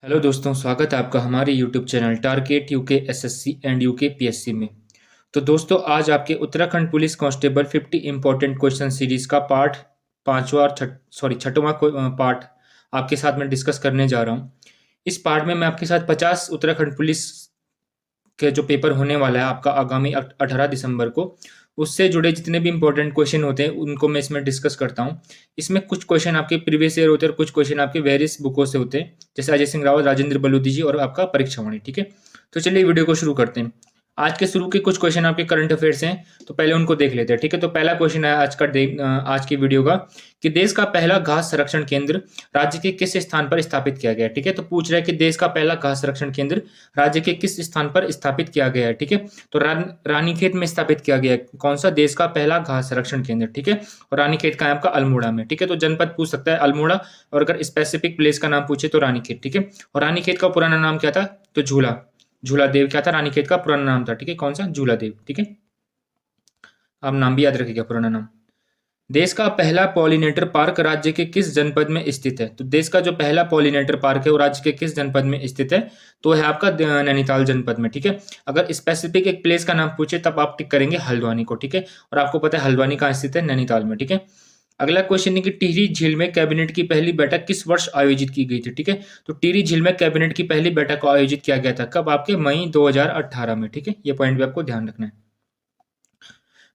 Hello दोस्तों, स्वागत है आपका हमारे YouTube channel target UK SSC and UK PSC में। तो दोस्तों, आज आपके Uttarakhand police constable 50 important question series का पार्ट पांचवा और छठवां पार्ट आपके साथ में डिस्कस करने जा रहा हूं। इस पार्ट में मैं आपके साथ 50 उत्तराखंड पुलिस के जो पेपर होने वाला है आपका आगामी 18 दिसंबर को, उससे जुड़े जितने भी इंपॉर्टेंट क्वेश्चन होते हैं उनको मैं इसमें डिस्कस करता हूँ। इसमें कुछ क्वेश्चन आपके प्रीवियस ईयर होते हैं और कुछ क्वेश्चन आपके वेरियस बुकों से होते हैं, जैसे अजय सिंह रावत, राजेंद्र बलूदी जी और आपका परीक्षा वाणी। ठीक है, तो चलिए वीडियो को शुरू करते हैं। आज के शुरू के कुछ क्वेश्चन आपके करंट अफेयर्स हैं, तो पहले उनको देख लेते हैं। ठीक है, तो पहला क्वेश्चन है आज की वीडियो का कि देश का पहला घास संरक्षण केंद्र राज्य के किस स्थान पर स्थापित किया गया है। ठीक है, तो पूछ रहा है कि देश का पहला घास संरक्षण केंद्र राज्य के किस स्थान पर स्थापित किया गया है। ठीक है, तो रानीखेत में स्थापित किया गया है। कौन सा देश का पहला घास संरक्षण केंद्र। ठीक है, और रानीखेत का है आपका अल्मोड़ा में। ठीक है, तो जनपद पूछ सकता है अल्मोड़ा, और अगर स्पेसिफिक प्लेस का नाम पूछे तो रानीखेत। ठीक है, और रानीखेत का पुराना नाम क्या था, तो झूला झूला देव क्या था, रानीखेत का पुराना नाम था। ठीक है, कौन सा, झूला देव। ठीक है, आप नाम भी याद रखिएगा, पुराना नाम। देश का पहला पॉलिनेटर पार्क राज्य के किस जनपद में स्थित है। तो देश का जो पहला पॉलिनेटर पार्क है वो राज्य के किस जनपद में स्थित है, तो है आपका नैनीताल जनपद में। ठीक है, अगर स्पेसिफिक एक प्लेस का नाम पूछे तब आप टिक करेंगे हल्द्वानी को। ठीक है, और आपको पता है हल्द्वानी कहाँ स्थित है, नैनीताल में। ठीक है, अगला क्वेश्चन है कि टिहरी झील में कैबिनेट की पहली बैठक किस वर्ष आयोजित की गई थी। ठीक है, तो टिहरी झील में कैबिनेट की पहली बैठक को आयोजित किया गया था कब, आपके मई 2018 में। ठीक है, ये पॉइंट भी आपको ध्यान रखना है।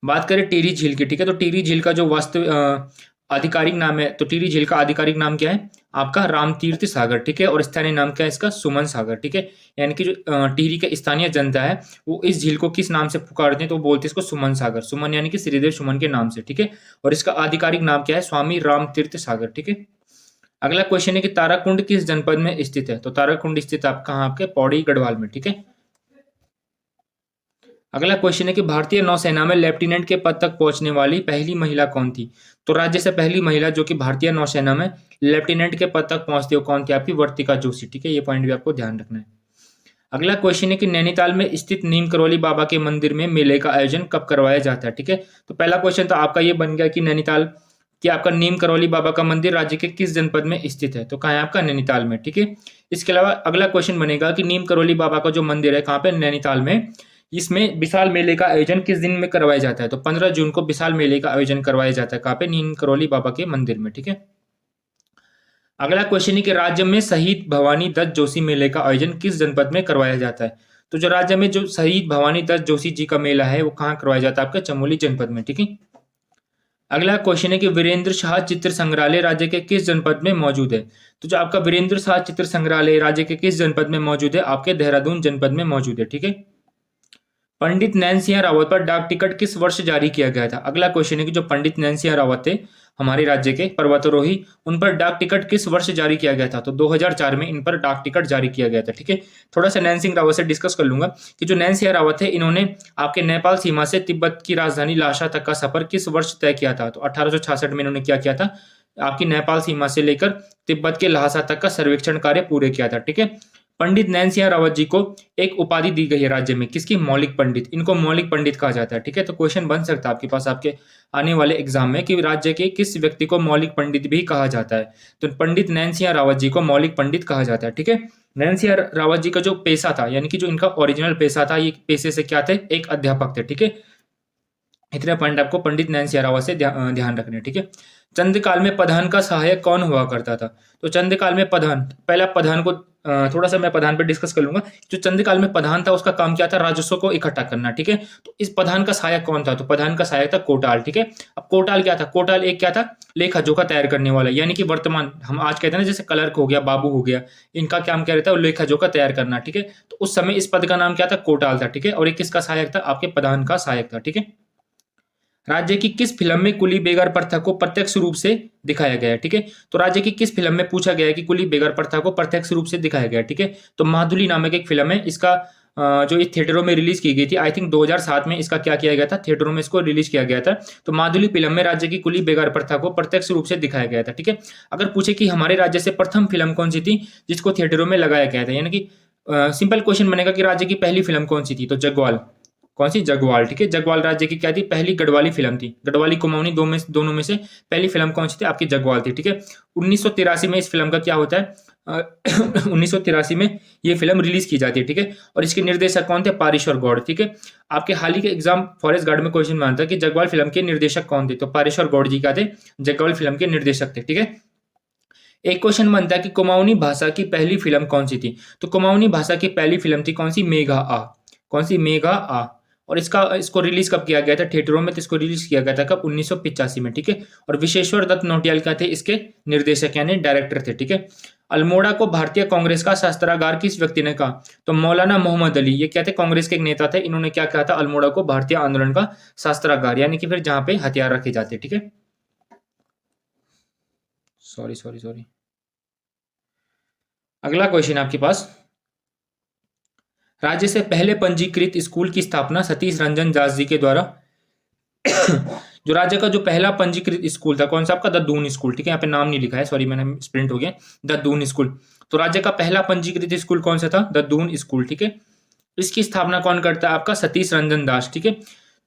बात करें टिहरी झील की। ठीक है, तो टिहरी झील का जो वास्तविक आधिकारिक नाम है, तो टिहरी झील का आधिकारिक नाम क्या है, आपका रामतीर्थ सागर। ठीक है, और स्थानीय नाम क्या है इसका, सुमन सागर। ठीक है, यानी कि जो टिहरी के स्थानीय जनता है वो इस झील को किस नाम से पुकारते हैं, तो बोलते हैं इसको सुमन सागर। सुमन यानी कि श्रीदेव सुमन के नाम से। ठीक है, और इसका आधिकारिक नाम क्या है, स्वामी रामतीर्थ सागर। ठीक है, अगला क्वेश्चन है कि ताराकुंड किस जनपद में स्थित है। तो ताराकुंड स्थित आप कहाँ, आपके पौड़ी गढ़वाल में। ठीक है, अगला क्वेश्चन है कि भारतीय नौसेना में लेफ्टिनेंट के पद तक पहुंचने वाली पहली महिला कौन थी। तो राज्य से पहली महिला जो कि भारतीय नौसेना में लेफ्टिनेंट के पद तक पहुंचती हो कौन थी, आपकी वर्तिका जोशी। ठीक है, ये पॉइंट भी आपको ध्यान रखना है। अगला क्वेश्चन है कि नैनीताल में स्थित नीम करौली बाबा के मंदिर में मेले का आयोजन कब करवाया जाता है। ठीक है, तो पहला क्वेश्चन तो आपका ये बन गया कि नैनीताल कि आपका नीम करौली बाबा का मंदिर राज्य के किस जनपद में स्थित है, तो कहाँ है आपका, नैनीताल में। ठीक है, इसके अलावा अगला क्वेश्चन बनेगा कि नीम करौली बाबा का जो मंदिर है कहाँ पे, नैनीताल में। इसमें विशाल मेले का आयोजन किस दिन में करवाया जाता है, तो 15 जून को विशाल मेले का आयोजन करवाया जाता है कहाँ पे, नीम करौली बाबा के मंदिर में। ठीक है, अगला क्वेश्चन है कि राज्य में शहीद भवानी दत्त जोशी मेले का आयोजन किस जनपद में करवाया जाता है। तो जो राज्य में जो शहीद भवानी दत्त जोशी जी का मेला है वो कहाँ करवाया जाता है, आपके चमोली जनपद में। ठीक है, अगला क्वेश्चन है कि वीरेंद्र शाह चित्र संग्रहालय राज्य के किस जनपद में मौजूद है। तो जो आपका वीरेंद्र शाह चित्र संग्रहालय राज्य के किस जनपद में मौजूद है, आपके देहरादून जनपद में मौजूद है। ठीक है, पंडित नैन सिंह रावत पर डाक टिकट किस वर्ष जारी किया गया था। अगला क्वेश्चन है कि जो पंडित नैन सिंह रावत थे हमारे राज्य के पर्वतारोही, उन पर डाक टिकट किस वर्ष जारी किया गया था, तो 2004 में इन पर डाक टिकट जारी किया गया था। ठीक है, थोड़ा सा नैन सिंह रावत से डिस्कस कर लूंगा कि जो नैन सिंह रावत थे इन्होंने आपके नेपाल सीमा से तिब्बत की राजधानी लाशा तक का सफर किस वर्ष तय किया था, तो 1866 में इन्होंने क्या किया था, आपकी नेपाल सीमा से लेकर तिब्बत के लहासा तक का सर्वेक्षण कार्य पूरे किया था। ठीक है, पंडित नैन सिंह रावत जी को एक उपाधि दी गई है राज्य में, किसकी, मौलिक पंडित। इनको मौलिक पंडित कहा जाता है। ठीक है, तो क्वेश्चन बन सकता है आपके पास आपके आने वाले एग्जाम में कि राज्य के किस व्यक्ति को मौलिक पंडित भी कहा जाता है, तो पंडित नैन सिंह रावत जी को मौलिक पंडित कहा जाता है। ठीक है, नैन सिंह रावत जी का जो पेशा था, यानी कि जो इनका ओरिजिनल पेशा था, ये पेशे से क्या थे, एक अध्यापक थे। ठीक है, इतने पॉइंट आपको पंडित नैन सिंह रावत से ध्यान रखने। ठीक है, चंद्रकाल में प्रधान का सहायक कौन हुआ करता था। तो चंद्रकाल में प्रधान, पहला प्रधान को थोड़ा सा मैं प्रधान पे डिस्कस कर लूंगा। जो चंद्रकाल में प्रधान था उसका काम क्या था, राजस्व को इकट्ठा करना। ठीक है, तो इस प्रधान का सहायक कौन था, तो प्रधान का सहायक था कोटाल। ठीक है, अब कोटाल क्या था, कोटाल एक क्या था, लेखा जोखा तैयार करने वाला, यानी कि वर्तमान हम आज कहते हैं ना, जैसे क्लर्क हो गया, बाबू हो गया, इनका काम क्या रहता है, लेखा जोखा तैयार करना। ठीक है, तो उस समय इस पद का नाम क्या था, कोटाल था। ठीक है, और ये किसका सहायक था, आपके प्रधान का सहायक था। ठीक है, राज्य की किस फिल्म में कुली बेगार प्रथा को प्रत्यक्ष रूप से दिखाया गया है। ठीक है, तो राज्य की किस फिल्म में पूछा गया है कि कुली बेगार प्रथा को प्रत्यक्ष रूप से दिखाया गया है। ठीक है, तो माधुली नामक एक फिल्म है, इसका जो ये थिएटरों में रिलीज की गई थी, आई थिंक 2007 में इसका क्या किया गया था, थिएटरों में इसको रिलीज किया गया था। तो माधुली फिल्म में राज्य की कुली बेगार प्रथा को प्रत्यक्ष रूप से दिखाया गया था। ठीक है, अगर पूछे कि हमारे राज्य से प्रथम फिल्म कौन सी थी जिसको थिएटरों में लगाया गया था, यानी कि सिंपल क्वेश्चन बनेगा कि राज्य की पहली फिल्म कौन सी थी, तो जगवाल। कौन सी, जगवाल। ठीक है, जगवाल राज्य की क्या थी, पहली गढ़वाली फिल्म थी। गढ़वाली कुमाऊनी दोनों में से पहली फिल्म कौन सी थी, आपकी जगवाल थी। ठीक है, 1983 में इस फिल्म का क्या होता है, 1983 में ये फिल्म रिलीज की जाती है, ठीक है। और इसके निर्देशक कौन थे? पारेश्वर गौड़, ठीक है। आपके हाल ही के एग्जाम फॉरेस्ट गार्ड में क्वेश्चन मानता है कि जगवाल फिल्म के निर्देशक कौन थे? तो पारेश्वर गौड़ जी क्या थे? जगवाल फिल्म के निर्देशक थे, ठीक है। एक क्वेश्चन बनता है कि कुमाऊनी भाषा की पहली फिल्म कौन सी थी? तो कुमाऊनी भाषा की पहली फिल्म थी कौन सी? मेघा आ। कौन सी? मेघा आ। और इसको रिलीज कब किया गया था थिएटरों में? तो इसको रिलीज किया गया था कब? 1985 में, ठीक है। और विश्वेश्वर दत्त नौटियाल क्या थे? इसके निर्देशक यानी डायरेक्टर थे, ठीक है। अल्मोड़ा को भारतीय कांग्रेस का शस्त्रागार किस व्यक्ति ने कहा? तो मौलाना मोहम्मद अली, ये क्या थे? कांग्रेस के एक नेता थे। इन्होंने क्या कहा था? अल्मोड़ा को भारतीय आंदोलन का शस्त्रागार, यानी कि फिर जहां पे हथियार रखे जाते, ठीक है। Sorry sorry sorry. अगला क्वेश्चन आपके पास, राज्य से पहले पंजीकृत स्कूल की स्थापना सतीश रंजन दास जी के द्वारा जो राज्य का जो पहला पंजीकृत स्कूल था कौन सा? आपका द दून स्कूल, ठीक है। यहाँ पे नाम नहीं लिखा है, सॉरी, मैंने स्प्रिंट हो गया। The Doon school. तो राज्य का पहला पंजीकृत स्कूल कौन सा था? द दून स्कूल, ठीक है। इसकी स्थापना कौन करता है? आपका सतीश रंजन दास, ठीक है।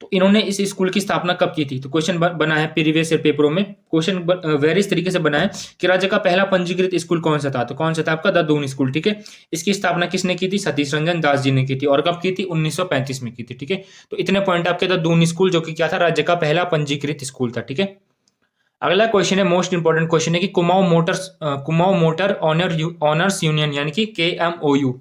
तो इन्होंने इस स्कूल की स्थापना कब की थी? तो क्वेश्चन बना है प्रीवियस ईयर पेपरों में, क्वेश्चन वेरियस तरीके से बना है कि राज्य का पहला पंजीकृत स्कूल कौन सा था? तो कौन सा था? आपका द दून स्कूल, ठीक है। इसकी स्थापना किसने की थी? सतीश रंजन दास जी ने की थी। और कब की थी? 1935 में की थी, ठीक है। तो इतने पॉइंट आपके द दून स्कूल, जो कि क्या था? राज्य का पहला पंजीकृत स्कूल था, ठीक है। अगला क्वेश्चन है, मोस्ट इंपॉर्टेंट क्वेश्चन है कि कुमाऊं मोटर ऑनर्स यूनियन यानी कि KMOU,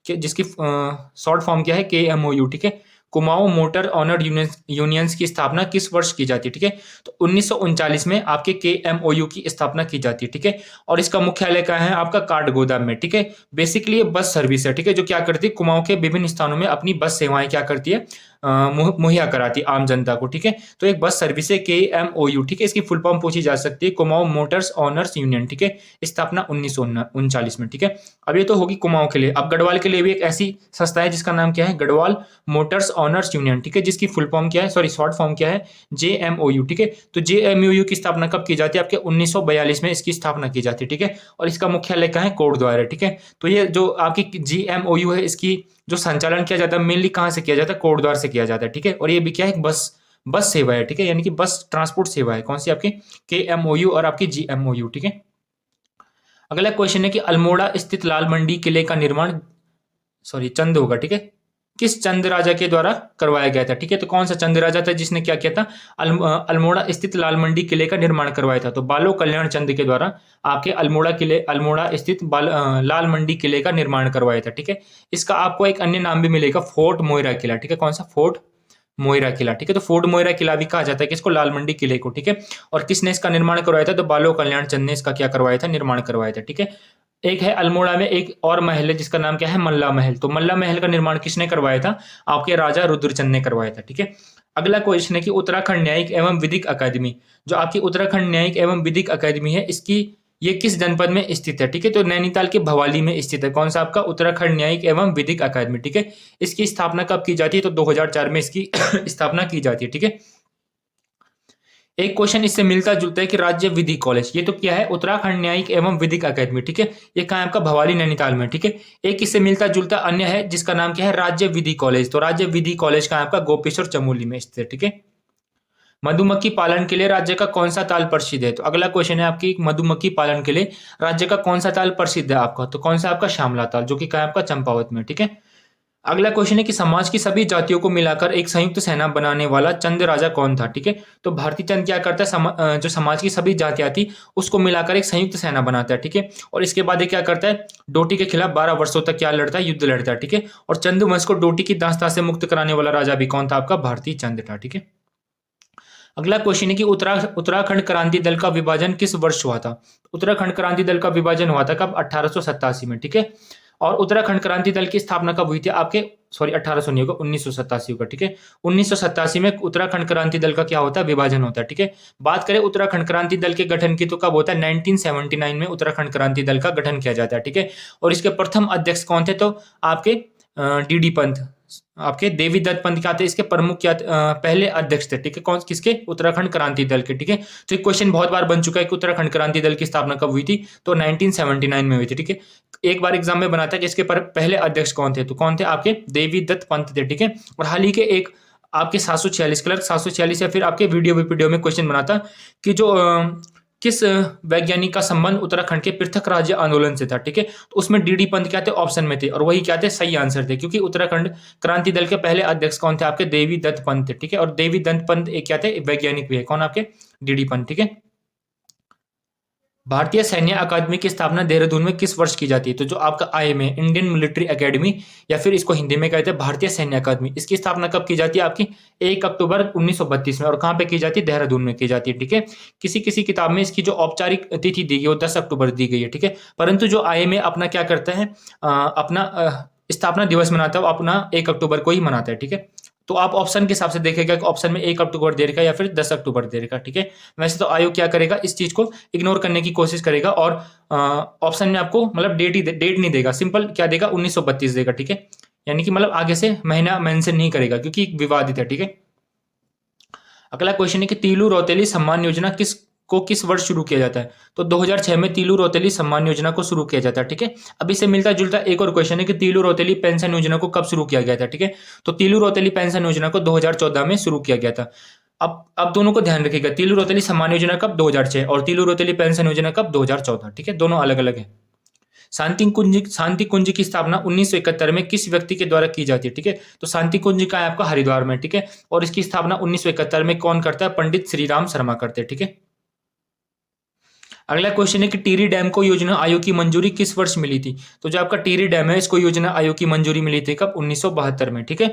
जिसकी शॉर्ट फॉर्म क्या है? KMOU, ठीक है। कुमाऊं मोटर ऑनर यूनियंस की स्थापना किस वर्ष की जाती है? ठीक है। तो 1939 में आपके KMOU की स्थापना की जाती है, ठीक है। और इसका मुख्यालय कहाँ है? आपका काठगोदाम में, ठीक है। बेसिकली ये बस सर्विस है, ठीक है, जो क्या करती है? कुमाऊं के विभिन्न स्थानों में अपनी बस सेवाएं क्या करती है? मुहैया कराती है आम जनता को, ठीक है। तो एक बस सर्विस है KMOU, ठीक है। इसकी फुल फॉर्म पूछी जा सकती है, कुमाऊं मोटर्स ऑनर्स यूनियन, ठीक है। स्थापना 1939 में, ठीक है। अब ये तो होगी कुमाऊं के लिए। अब गढ़वाल के लिए भी एक ऐसी संस्था है जिसका नाम क्या है? गढ़वाल मोटर्स ऑनर्स यूनियन, ठीक है, जिसकी फुल फॉर्म क्या है? सॉरी, शॉर्ट फॉर्म क्या है? JMOU, ठीक है। तो JMOU की स्थापना कब की जाती है? आपके 1942 में इसकी स्थापना की जाती है, ठीक है। और इसका मुख्यालय कहाँ है? कोटद्वार है, ठीक है। तो ये जो आपकी JMOU है, इसकी जो संचालन किया जाता है मेनली कहाँ से किया जाता है? कोटद्वार से किया जाता है, ठीक है। और ये भी क्या है? बस सेवा है, ठीक है, यानी कि बस ट्रांसपोर्ट सेवा है। कौन सी? आपकी KMOU और आपकी JMOU, ठीक है। अगला क्वेश्चन है कि अल्मोड़ा स्थित लाल मंडी किले का निर्माण, सॉरी, चंद होगा, ठीक है, किस चंद राजा के द्वारा करवाया गया था? ठीक है। तो कौन सा चंद राजा था जिसने क्या किया था? अल्मोड़ा स्थित लाल मंडी किले का निर्माण करवाया था? तो बालो कल्याण चंद के द्वारा आपके अल्मोड़ा स्थित लाल मंडी किले का निर्माण करवाया था, ठीक है। इसका आपको एक अन्य नाम भी मिलेगा, फोर्ट मोइरा किला, ठीक है। कौन सा? फोर्ट मोइरा किला, ठीक है। तो फोर्ट मोइरा किला भी कहा जाता है किसको? लाल मंडी किले को, ठीक है। और किसने इसका निर्माण करवाया था? तो बालो कल्याण चंद ने इसका क्या करवाया था? निर्माण करवाया था, ठीक है। एक है अल्मोड़ा में एक और महल है जिसका नाम क्या है? मल्ला महल। तो मल्ला महल का निर्माण किसने करवाया था? आपके राजा रुद्रचंद ने करवाया था, ठीक है। अगला क्वेश्चन है कि उत्तराखंड न्यायिक एवं विधिक अकादमी, जो आपकी उत्तराखंड न्यायिक एवं विधिक अकादमी है, इसकी ये किस जनपद में स्थित है? ठीक है। तो नैनीताल के भवाली में स्थित है। कौन सा? आपका उत्तराखंड न्यायिक एवं विधिक अकादमी, ठीक है। इसकी स्थापना कब की जाती है? तो 2004 में इसकी स्थापना की जाती है, ठीक है। एक क्वेश्चन इससे मिलता जुलता है कि राज्य विधि कॉलेज, ये तो क्या है? उत्तराखंड न्यायिक एवं विधिक अकादमी, ठीक है। ये कहाँ है? आपका भवाली नैनीताल में, ठीक है। एक इससे मिलता जुलता अन्य है जिसका नाम क्या है? राज्य विधि कॉलेज। तो राज्य विधि कॉलेज कहाँ है? आपका गोपेश्वर चमोली में स्थित है, ठीक है। मधुमक्खी पालन के लिए राज्य का कौन सा ताल प्रसिद्ध है? तो अगला क्वेश्चन है आपकी, मधुमक्खी पालन के लिए राज्य का कौन सा ताल प्रसिद्ध है आपका? तो कौन सा? आपका श्यामला ताल, जो कि कहाँ है? आपका चंपावत में, ठीक है। अगला क्वेश्चन है कि समाज की सभी जातियों को मिलाकर एक संयुक्त सेना बनाने वाला चंद राजा कौन था? ठीक है। तो भारती चंद क्या करता है? जो समाज की सभी जातियां थी उसको मिलाकर एक संयुक्त सेना बनाता है, ठीक है। और इसके बाद ये क्या करता है? डोटी के खिलाफ 12 वर्षों तक क्या लड़ता है? युद्ध लड़ता है, ठीक है। और चंद वंश को डोटी की दास्ता से मुक्त कराने वाला राजा भी कौन था? आपका भारती चंद था, ठीक है। अगला क्वेश्चन है कि उत्तराखंड क्रांति दल का विभाजन किस वर्ष हुआ था? उत्तराखंड क्रांति दल का विभाजन हुआ था कब? 1887 में, ठीक है। और उत्तराखंड क्रांति दल की स्थापना कब हुई थी? आपके, सॉरी, 1800 नहीं होगा, 1987 होगा, ठीक है। 1987 में उत्तराखंड क्रांति दल का क्या होता है? विभाजन होता है, ठीक है। बात करें उत्तराखंड क्रांति दल के गठन की तो कब होता है? 1979 में उत्तराखंड क्रांति दल का गठन किया जाता है, ठीक है। और इसके प्रथम अध्यक्ष कौन थे? तो आपके DD पंत, आपके देवी दत्त पंत क्या थे? इसके प्रमुख क्या पहले अध्यक्ष थे, ठीक है। कौन? किसके? उत्तराखंड क्रांति दल के, ठीक है। तो एक क्वेश्चन बहुत बार बन चुका है कि उत्तराखंड क्रांति दल की स्थापना कब हुई थी? तो 1979 में हुई थी, ठीक है। एक बार एग्जाम में बना था कि इसके पहले अध्यक्ष कौन थे? तो कौन थे? आपके देवी दत्त पंत थे, ठीक है। और हाल ही के एक आपके 746 क्लर्क 746 या फिर आपके वीडियो में क्वेश्चन बना था कि जो किस वैज्ञानिक का संबंध उत्तराखंड के पृथक राज्य आंदोलन से था, ठीक है। तो उसमें डीडी पंत क्या थे, ऑप्शन में थे, और वही क्या थे, सही आंसर थे, क्योंकि उत्तराखंड क्रांति दल के पहले अध्यक्ष कौन थे आपके, देवी दत्त पंत थे, ठीक है। और देवी दत्त पंत एक क्या थे, वैज्ञानिक भी है, कौन आपके, डीडी पंत, ठीक है। भारतीय सैन्य अकादमी की स्थापना देहरादून में किस वर्ष की जाती है, तो जो आपका आईएम है, इंडियन मिलिट्री एकेडमी, या फिर इसको हिंदी में कहते हैं भारतीय सैन्य अकादमी, इसकी स्थापना कब की जाती है आपकी, 1 अक्टूबर 1932 में, और कहाँ पे की जाती है, देहरादून में की जाती है, ठीक है। किसी किसी किताब में इसकी जो औपचारिक तिथि दी गई वो 10 अक्टूबर दी गई है, ठीक है। परंतु जो आईएम अपना क्या करता है, अपना स्थापना दिवस मनाता है, वो अपना 1 अक्टूबर को ही मनाता है, ठीक है। तो आप ऑप्शन के हिसाब से देखेगा कि ऑप्शन में 1 अक्टूबर दे रखा है या फिर 10 अक्टूबर दे रखा है, ठीक है। वैसे तो आयोग क्या करेगा, इस चीज को इग्नोर करने की कोशिश करेगा, और ऑप्शन में आपको मतलब डेट नहीं देगा, सिंपल क्या देगा, 1932 देगा, ठीक है। यानी कि मतलब आगे से महीना मेंशन नहीं करेगा, क्योंकि विवादित है, ठीक है। अगला क्वेश्चन है कि तीलू रौतेली सम्मान योजना किस वर्ष शुरू किया जाता है, तो 2006 में तीलू रौतेली सम्मान योजना को शुरू किया जाता है, ठीक है। अब इससे मिलता जुलता एक और क्वेश्चन है कि तीलू रौतेली पेंशन योजना को कब शुरू किया गया था, ठीक है। तो तीलू रौतेली पेंशन योजना को 2014 में शुरू किया गया था। अब दोनों को ध्यान रखिएगा, तीलू रौतेली सम्मान योजना कब, 2006, और तीलू रौतेली पेंशन योजना कब, 2014, ठीक है। दोनों अलग अलग है। शांति कुंज की स्थापना 1971 में किस व्यक्ति के द्वारा की जाती है, ठीक है। तो शांति कुंज का है आपका हरिद्वार में, ठीक है, और इसकी स्थापना 1971 में कौन करता है, पंडित श्री राम शर्मा करते हैं, ठीक है। अगला क्वेश्चन है कि टिहरी डैम को योजना आयोग की मंजूरी किस वर्ष मिली थी, तो जो आपका टिहरी डैम है इसको योजना आयोग की मंजूरी मिली थी कब, 1972 में, ठीक है।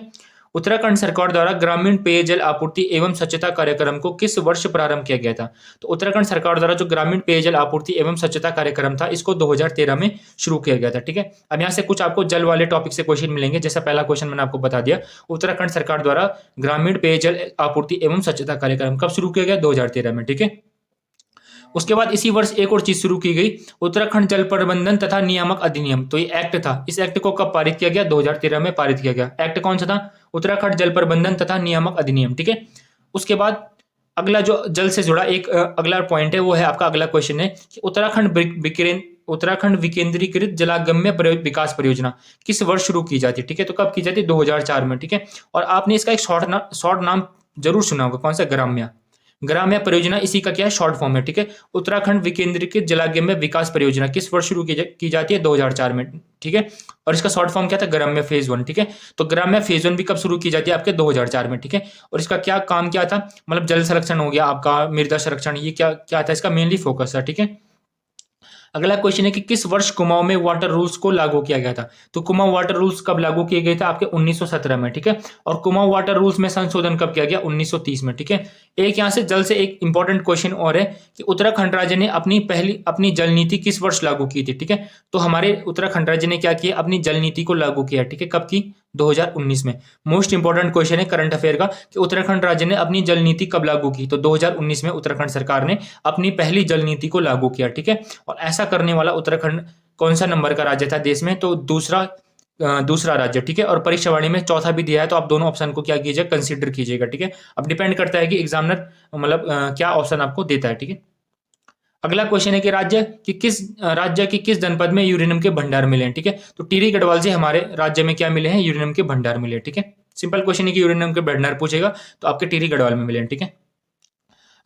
उत्तराखंड सरकार द्वारा ग्रामीण पेयजल आपूर्ति एवं स्वच्छता कार्यक्रम को किस वर्ष प्रारंभ किया गया था, तो उत्तराखंड सरकार द्वारा जो ग्रामीण पेयजल आपूर्ति एवं स्वच्छता कार्यक्रम था इसको 2013 में शुरू किया गया था, ठीक है। अब यहाँ से कुछ आपको जल वाले टॉपिक से क्वेश्चन मिलेंगे, जैसा पहला क्वेश्चन मैंने आपको बता दिया, उत्तराखंड सरकार द्वारा ग्रामीण पेयजल आपूर्ति एवं स्वच्छता कार्यक्रम कब शुरू किया गया, 2013 में, ठीक है। उसके बाद इसी वर्ष एक और चीज शुरू की गई, उत्तराखंड जल प्रबंधन तथा नियामक अधिनियम, तो ये एक्ट था, इस एक्ट को कब पारित किया गया, 2013 में पारित किया गया। एक्ट कौन सा था, उत्तराखंड जल प्रबंधन तथा नियामक अधिनियम, ठीक है। उसके बाद अगला जो जल से जुड़ा एक अगला पॉइंट है वो है आपका अगला क्वेश्चन है कि उत्तराखंड विकेंद्रीकृत जलागम्य विकास परियोजना किस वर्ष शुरू की जाती है, ठीक है। तो कब की जाती है, 2004 में, ठीक है। और आपने इसका एक शॉर्ट नाम जरूर सुना होगा, कौन सा, ग्राम्य परियोजना, इसी का क्या है, शॉर्ट फॉर्म है, ठीक है। उत्तराखंड विकेंद्रीकृत जलागम्य विकास परियोजना किस वर्ष शुरू की जाती है, 2004 में, ठीक है। और इसका शॉर्ट फॉर्म क्या था, ग्राम्य फेज 1, ठीक है। तो ग्राम्य फेज 1 भी कब शुरू की जाती है आपके, 2004 में, ठीक है। और इसका क्या काम क्या था, मतलब जल संरक्षण हो गया आपका, मृदा संरक्षण, ये क्या क्या था, इसका मेनली फोकस था, ठीक है। अगला क्वेश्चन है कि किस वर्ष कुमाऊं में वाटर रूल्स को लागू किया गया था, तो कुमाऊं वाटर रूल्स कब लागू किए गए थे आपके, 1917 में, ठीक है। और कुमाऊं वाटर रूल्स में संशोधन कब किया गया, 1930 में, ठीक है। एक यहां से जल से एक इंपॉर्टेंट क्वेश्चन और है कि उत्तराखंड राज्य ने अपनी जल नीति किस वर्ष लागू की थी, ठीक है। तो हमारे उत्तराखंड राज्य ने क्या किया, अपनी जल नीति को लागू किया, ठीक है, कब की, 2019 में। मोस्ट इंपॉर्टेंट क्वेश्चन है करंट अफेयर का कि उत्तराखंड राज्य ने अपनी जल नीति कब लागू की, तो 2019 में उत्तराखंड सरकार ने अपनी पहली जल नीति को लागू किया, ठीक है। और ऐसा करने वाला उत्तराखंड कौन सा नंबर का राज्य था देश में, तो दूसरा राज्य, ठीक है। और परीक्षा वाणी में चौथा भी दिया है, तो आप दोनों ऑप्शन को क्या कीजिए, कंसीडर कीजिएगा, ठीक है। अब डिपेंड करता है कि एग्जामिनर मतलब क्या ऑप्शन आपको देता है, ठीक है। अगला क्वेश्चन है कि राज्य की किस जनपद में यूरेनियम के भंडार मिले हैं, ठीक है। तो टिहरी गढ़वाल से हमारे राज्य में क्या मिले हैं, यूरेनियम के भंडार मिले, ठीक है। सिंपल क्वेश्चन है कि यूरेनियम के भंडार पूछेगा तो आपके टिहरी गढ़वाल में मिले हैं, ठीक है।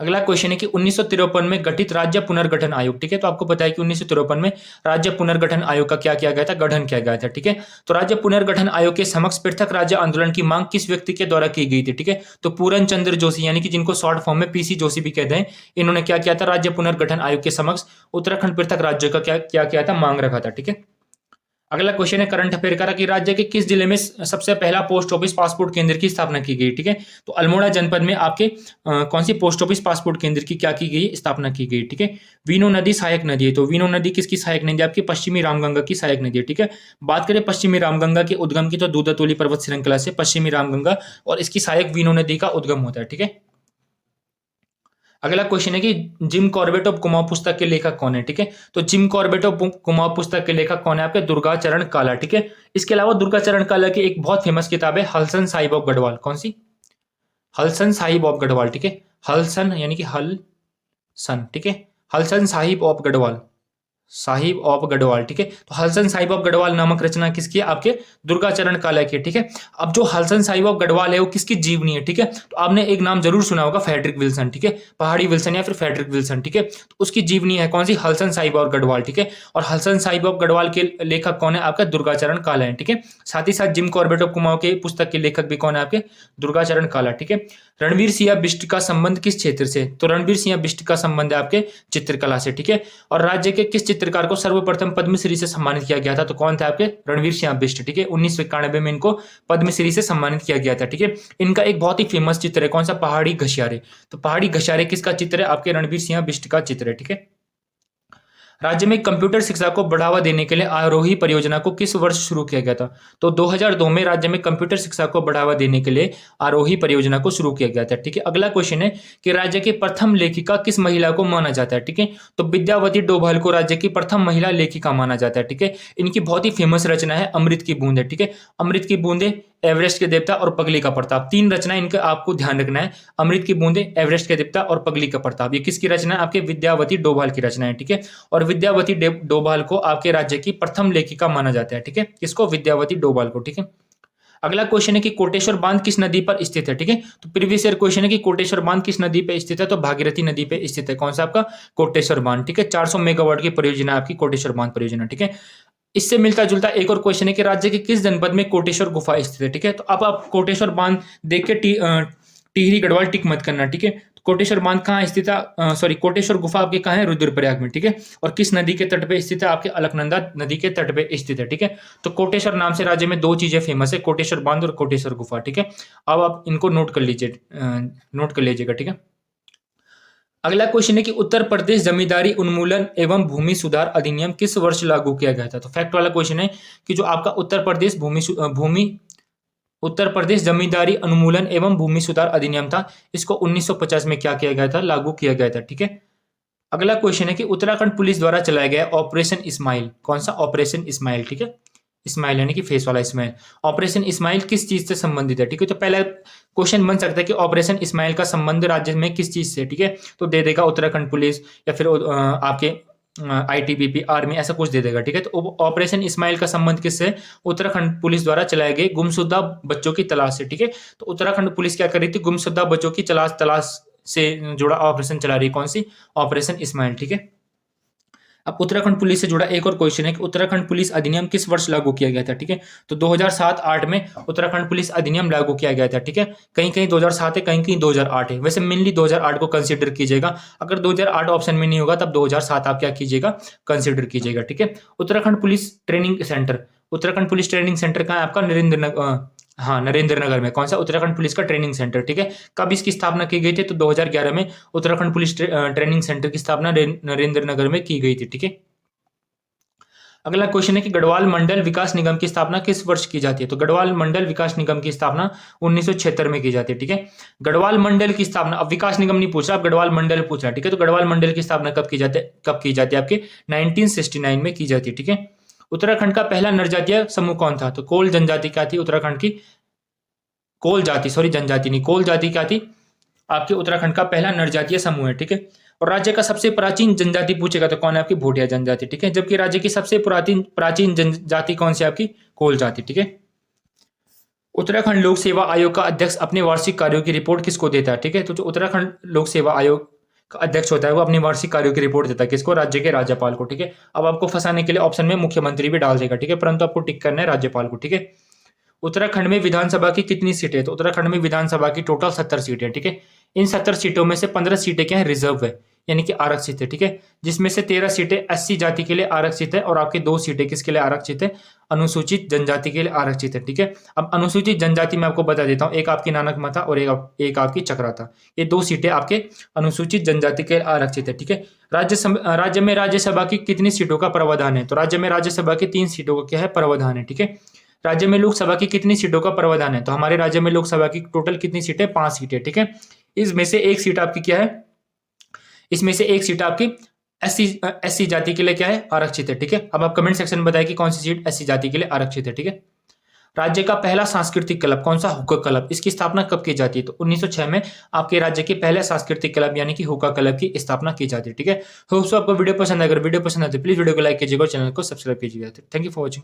अगला क्वेश्चन है कि 1953 में गठित राज्य पुनर्गठन आयोग, ठीक है। तो आपको पता है कि 1953 में राज्य पुनर्गठन आयोग का क्या किया गया था, गठन किया गया था, ठीक है। तो राज्य पुनर्गठन आयोग के समक्ष पृथक राज्य आंदोलन की मांग किस व्यक्ति के द्वारा की गई थी, ठीक है। तो पूरन चंद्र जोशी, यानी कि जिनको शॉर्ट फॉर्म में पीसी जोशी भी कहते हैं, इन्होंने क्या किया था, राज्य पुनर्गठन आयोग के समक्ष उत्तराखंड पृथक राज्य का क्या किया था, मांग रखा था, ठीक है। अगला क्वेश्चन है करंट अफेयर का कि राज्य के किस जिले में सबसे पहला पोस्ट ऑफिस पासपोर्ट केंद्र की स्थापना की गई, ठीक है। तो अल्मोड़ा जनपद में आपके कौन सी पोस्ट ऑफिस पासपोर्ट केंद्र की क्या की गई, स्थापना की गई, ठीक है। वीनो नदी सहायक नदी है, तो वीनो नदी किसकी सहायक नदी है आपकी, पश्चिमी रामगंगा की सहायक नदी है, ठीक है। बात करें पश्चिमी रामगंगा के उद्गम की, तो दूधातोली पर्वत श्रृंखला से पश्चिमी रामगंगा और इसकी सहायक वीनो नदी का उद्गम होता है, ठीक है। अगला क्वेश्चन है कि जिम कॉर्बेट ऑफ कुमाऊं पुस्तक के लेखक कौन है, ठीक है। तो जिम कॉर्बेट ऑफ कुमाऊं पुस्तक के लेखक कौन है आपके, दुर्गाचरण काला, ठीक है। इसके अलावा दुर्गाचरण काला की एक बहुत फेमस किताब है हलसन साहिब ऑफ गढ़वाल, कौन सी, हलसन साहिब ऑफ गढ़वाल, ठीक है। हलसन यानी कि हल सन, ठीक है, हलसन साहिब ऑफ गढ़वाल, साहिब ऑफ गढ़वाल, ठीक है। तो हलसन साहिब ऑफ गढ़वाल नामक रचना किसकी है? आपके दुर्गाचरण काला की, ठीक है। अब जो हलसन साहिब ऑफ गढ़वाल है वो किसकी जीवनी है, ठीक है। तो आपने एक नाम जरूर सुना होगा, फ्रेडरिक विल्सन, ठीक है, पहाड़ी विल्सन या फिर फ्रेडरिक विल्सन, ठीक है। तो उसकी जीवनी है कौन सी? हलसन साहिब ऑफ गढ़वाल, ठीक है। और हलसन साहिब ऑफ गढ़वाल के लेखक कौन है? आपका दुर्गाचरण काला है, ठीक है। साथ ही साथ जिम कॉर्बेट ऑफ कुमाऊं के पुस्तक के लेखक भी कौन है? आपके दुर्गाचरण काला, ठीक है। रणवीर सिंह बिष्ट का संबंध किस क्षेत्र से? तो रणवीर सिंह बिष्ट का संबंध है आपके चित्रकला से, ठीक है। और राज्य के किस चित्रकार को सर्वप्रथम पद्मश्री से सम्मानित किया गया था? तो कौन था? आपके रणवीर सिंह बिष्ट, ठीक है। 1991 में इनको पद्मश्री से सम्मानित किया गया था, ठीक है। इनका एक बहुत ही फेमस चित्र है, कौन सा? पहाड़ी घसियारे। तो पहाड़ी घसियारे किसका चित्र है? आपके रणवीर सिंह बिष्ट का चित्र है, ठीक है। राज्य में कंप्यूटर शिक्षा को बढ़ावा देने के लिए आरोही परियोजना को किस वर्ष शुरू किया गया था? तो 2002 में राज्य में कंप्यूटर शिक्षा को बढ़ावा देने के लिए आरोही परियोजना को शुरू किया गया था, ठीक है। अगला क्वेश्चन है कि राज्य की प्रथम लेखिका किस महिला को माना जाता है, ठीक है। तो विद्यावती डोभाल को राज्य की प्रथम महिला लेखिका माना जाता है, ठीक है। इनकी बहुत ही फेमस रचना है अमृत की बूंदे, ठीक है। अमृत की बूंदे, एवरेस्ट के देवता और पगली का प्रताप, तीन रचना इनका आपको ध्यान रखना है। अमृत की बूंदे, एवरेस्ट के देवता और पगली का प्रताप, ये किसकी रचना है? आपके विद्यावती डोभाल की रचना है, ठीक है। और विद्यावती डोभाल को आपके राज्य की प्रथम लेखिका माना जाता है, ठीक है। किसको? विद्यावती डोभाल को, ठीक है। अगला क्वेश्चन है कि कोटेश्वर बांध किस नदी पर स्थित है, ठीक है। तो प्रीवियस ईयर क्वेश्चन है कि कोटेश्वर बांध किस नदी पे स्थित है? तो भागीरथी नदी पे स्थित है। कौन सा? आपका कोटेश्वर बांध, ठीक है। 400 मेगावाट की परियोजना आपकी कोटेश्वर बांध परियोजना, ठीक है। इससे मिलता जुलता एक और क्वेश्चन है कि राज्य के किस जनपद में कोटेश्वर गुफा स्थित है, ठीक है। तो अब आप कोटेश्वर बांध देख के टिहरी गढ़वाल टिक मत करना, ठीक है। तो कोटेश्वर बांध कहाँ स्थित है? सॉरी, कोटेश्वर गुफा आपके कहाँ है? रुद्रप्रयाग में, ठीक है। और किस नदी के तट पे स्थित है? आपके अलकनंदा नदी के तट पे स्थित है, ठीक है। तो कोटेश्वर नाम से राज्य में दो चीजें फेमस है, कोटेश्वर बांध और कोटेश्वर गुफा, ठीक है। अब आप इनको नोट कर लीजिएगा, ठीक है। अगला क्वेश्चन है कि उत्तर प्रदेश जमींदारी उन्मूलन एवं भूमि सुधार अधिनियम किस वर्ष लागू किया गया था? तो फैक्ट वाला क्वेश्चन है कि जो आपका उत्तर प्रदेश जमींदारी उन्मूलन एवं भूमि सुधार अधिनियम था, इसको 1950 में क्या किया गया था? लागू किया गया था, ठीक है। अगला क्वेश्चन है कि उत्तराखंड पुलिस द्वारा चलाया गया ऑपरेशन इस्माइल, कौन सा? ऑपरेशन इस्माइल, ठीक है। इस्माइल यानी कि फेस वाला इस्माइल। ऑपरेशन इस्माइल किस चीज से संबंधित है, ठीक है। तो पहला क्वेश्चन बन सकता है कि ऑपरेशन इस्माइल का संबंध राज्य में किस चीज से, ठीक है। तो दे देगा उत्तराखंड पुलिस या फिर आपके आईटीबीपी, आर्मी, ऐसा कुछ दे देगा, ठीक है। तो ऑपरेशन इस्माइल का संबंध किससे? उत्तराखंड पुलिस द्वारा चलाए गए गुमशुदा बच्चों की तलाश से, ठीक है। तो उत्तराखंड पुलिस क्या कर रही थी? गुमशुदा बच्चों की तलाश से जुड़ा ऑपरेशन चला रही है, कौन सी? ऑपरेशन इस्माइल, ठीक है। अब उत्तराखंड पुलिस से जुड़ा एक और क्वेश्चन है कि उत्तराखंड पुलिस अधिनियम किस वर्ष लागू किया गया था, ठीक है। तो 2007-8 में उत्तराखंड पुलिस अधिनियम लागू किया गया था, ठीक है। कहीं कहीं 2007 है, कहीं कहीं 2008 है। वैसे मेनली 2008 को कंसीडर कीजिएगा। अगर 2008 ऑप्शन में नहीं होगा तब 2007 आप क्या कीजिएगा? कंसिडर कीजिएगा, ठीक है। Uttarakhand police training centre, Uttarakhand police training centre कहाँ है? आपका नरेंद्र नगर में। कौन सा? उत्तराखंड पुलिस का ट्रेनिंग सेंटर, ठीक है। कब इसकी स्थापना की गई थी? तो 2011 में उत्तराखंड पुलिस ट्रेनिंग सेंटर की स्थापना नरेंद्र नगर में की गई थी, ठीक है। अगला क्वेश्चन है कि गढ़वाल मंडल विकास निगम की स्थापना किस वर्ष की जाती है? तो गढ़वाल मंडल विकास निगम की स्थापना 1976 में की जाती है, ठीक है। गढ़वाल मंडल की स्थापना, अब विकास निगम नहीं पूछ रहा, अब गढ़वाल मंडल पूछ रहा है, ठीक है। तो गढ़वाल मंडल की स्थापना कब की जाती है? आपके 1969 में की जाती है, ठीक है। उत्तराखंड का पहला नरजातीय समूह कौन था? तो कोल जनजाति क्या थी उत्तराखंड की? कोल जाति, सॉरी जनजाति नहीं, कोल जाति क्या थी? आपके उत्तराखंड का पहला नरजातीय समूह है, ठीक है। और राज्य का सबसे प्राचीन जनजाति पूछेगा तो कौन है? आपकी भोटिया जनजाति, ठीक है। जबकि राज्य की सबसे प्राचीन जनजाति कौन सी? आपकी कोल जाति, ठीक है। उत्तराखंड लोक सेवा आयोग का अध्यक्ष अपने वार्षिक कार्यों की रिपोर्ट किसको देता है, ठीक है। तो जो उत्तराखंड लोक सेवा आयोग का अध्यक्ष होता है वो अपनी वार्षिक कार्यों की रिपोर्ट देता है किसको? राज्य के राज्यपाल को, ठीक है। अब आपको फंसाने के लिए ऑप्शन में मुख्यमंत्री भी डाल देगा, ठीक है, परंतु आपको टिक करना है राज्यपाल को, ठीक है। उत्तराखंड में विधानसभा की कितनी सीटें? तो उत्तराखंड में विधानसभा की टोटल 70 सीटें, ठीक है। इन 70 सीटों में से 15 सीटें क्या है? रिजर्व है, यानी कि आरक्षित है, ठीक है। जिसमें से 13 सीटें एससी जाति के लिए आरक्षित है और आपके 2 सीटें किसके लिए आरक्षित है? अनुसूचित जनजाति के लिए आरक्षित है, ठीक है। अब अनुसूचित जनजाति में आपको बता देता हूँ, एक आपकी नानक माता और एक आपकी चक्राता, ये 2 सीटें आपके अनुसूचित जनजाति के लिए आरक्षित है, ठीक है। राज्य में राज्यसभा की कितनी सीटों का प्रावधान है? तो राज्य में राज्यसभा की 3 सीटों का क्या है? प्रावधान है, ठीक है। राज्य में लोकसभा की कितनी सीटों का प्रावधान है? तो हमारे राज्य में लोकसभा की टोटल कितनी सीटें? 5 सीटें, ठीक है। इसमें से एक सीट आपकी क्या है? इसमें से एक सीट आपकी एससी जाति के लिए क्या है? आरक्षित है, ठीक है। अब आप कमेंट सेक्शन में बताएं कि कौन सी सीट एससी जाति के लिए आरक्षित है, ठीक है। राज्य का पहला सांस्कृतिक क्लब कौन सा? हुक्का क्लब। इसकी स्थापना कब की जाती है? तो 1906 में आपके राज्य के पहले सांस्कृतिक क्लब यानी कि हुक्का क्लब की स्थापना की जाती है। ठीक है, होप सो आपको वीडियो पसंद है। अगर वीडियो पसंद है तो प्लीज वीडियो को लाइक कीजिएगा और चैनल को सब्सक्राइब कीजिएगा। Thank you for watching.